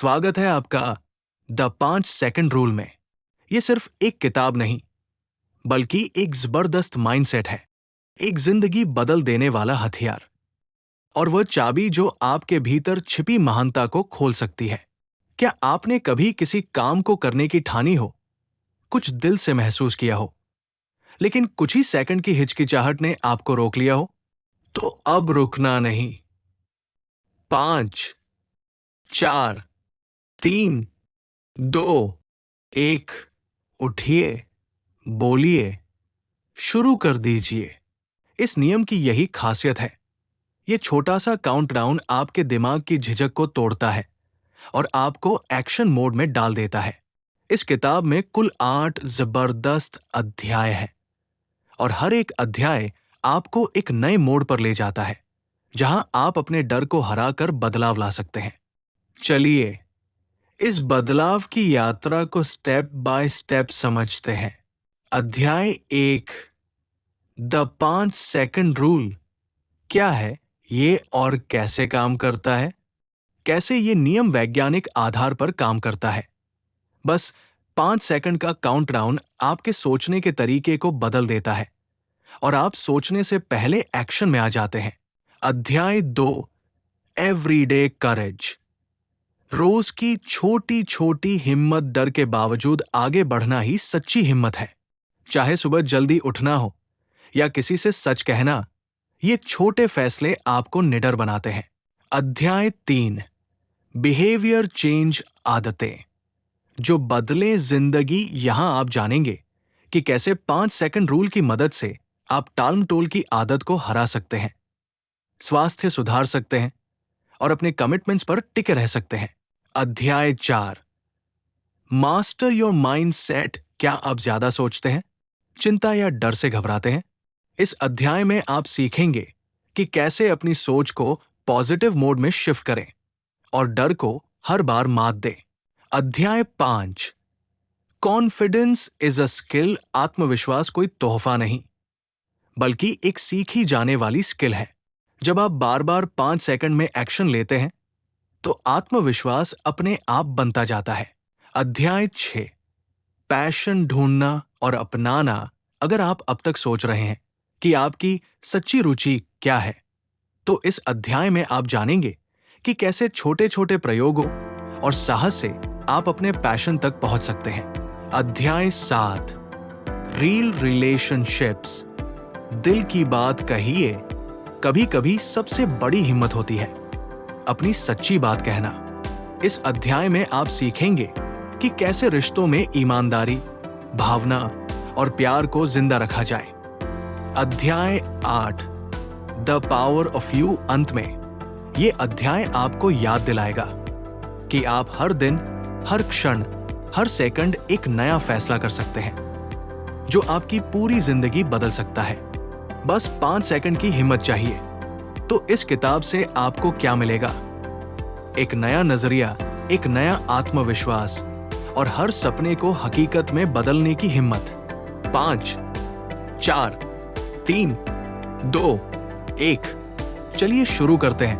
स्वागत है आपका द 5 सेकंड रूल में। ये सिर्फ एक किताब नहीं, बल्कि एक जबरदस्त माइंडसेट है, एक जिंदगी बदल देने वाला हथियार, और वह चाबी जो आपके भीतर छिपी महानता को खोल सकती है। क्या आपने कभी किसी काम को करने की ठानी हो, कुछ दिल से महसूस किया हो, लेकिन कुछ ही सेकंड की हिचकिचाहट ने आपको रोक लिया हो? तो अब रुकना नहीं। 5, 4, 3, 2, 1, उठिए, बोलिए, शुरू कर दीजिए। इस नियम की यही खासियत है। ये छोटा सा काउंटडाउन आपके दिमाग की झिझक को तोड़ता है और आपको एक्शन मोड में डाल देता है। इस किताब में कुल 8 जबरदस्त अध्याय हैं और हर एक अध्याय आपको एक नए मोड़ पर ले जाता है, जहां आप अपने डर को हराकर बदलाव ला सकते हैं। चलिए इस बदलाव की यात्रा को स्टेप बाय स्टेप समझते हैं। अध्याय 1, द 5 सेकंड रूल क्या है ये और कैसे काम करता है? कैसे ये नियम वैज्ञानिक आधार पर काम करता है? बस 5 सेकंड का काउंटडाउन आपके सोचने के तरीके को बदल देता है और आप सोचने से पहले एक्शन में आ जाते हैं। अध्याय 2, एवरीडे करेज। रोज की छोटी छोटी हिम्मत, डर के बावजूद आगे बढ़ना ही सच्ची हिम्मत है। चाहे सुबह जल्दी उठना हो या किसी से सच कहना, ये छोटे फैसले आपको निडर बनाते हैं। अध्याय 3, बिहेवियर चेंज, आदतें जो बदले जिंदगी। यहां आप जानेंगे कि कैसे 5 सेकंड रूल की मदद से आप टालमटोल की आदत को हरा सकते हैं, स्वास्थ्य सुधार सकते हैं और अपने कमिटमेंट्स पर टिके रह सकते हैं। अध्याय 4, मास्टर योर माइंड सेट। क्या आप ज्यादा सोचते हैं, चिंता या डर से घबराते हैं? इस अध्याय में आप सीखेंगे कि कैसे अपनी सोच को पॉजिटिव मोड में शिफ्ट करें और डर को हर बार मात दें। अध्याय 5, कॉन्फिडेंस इज अ स्किल। आत्मविश्वास कोई तोहफा नहीं, बल्कि एक सीखी जाने वाली स्किल है। जब आप बार बार 5 सेकंड में एक्शन लेते हैं, तो आत्मविश्वास अपने आप बनता जाता है। अध्याय 6, पैशन ढूंढना और अपनाना। अगर आप अब तक सोच रहे हैं कि आपकी सच्ची रुचि क्या है, तो इस अध्याय में आप जानेंगे कि कैसे छोटे छोटे प्रयोगों और साहस से आप अपने पैशन तक पहुंच सकते हैं। अध्याय 7, रियल रिलेशनशिप्स। दिल की बात कहिए। कभी कभी सबसे बड़ी हिम्मत होती है अपनी सच्ची बात कहना। इस अध्याय में आप सीखेंगे कि कैसे रिश्तों में ईमानदारी, भावना और प्यार को जिंदा रखा जाए। अध्याय 8, द पावर ऑफ यू। अंत में ये अध्याय आपको याद दिलाएगा कि आप हर दिन, हर क्षण, हर सेकंड एक नया फैसला कर सकते हैं जो आपकी पूरी जिंदगी बदल सकता है। बस 5 सेकंड की हिम्मत चाहिए। तो इस किताब से आपको क्या मिलेगा? एक नया नजरिया, एक नया आत्मविश्वास और हर सपने को हकीकत में बदलने की हिम्मत। 5, 4, 3, 2, 1। चलिए शुरू करते हैं।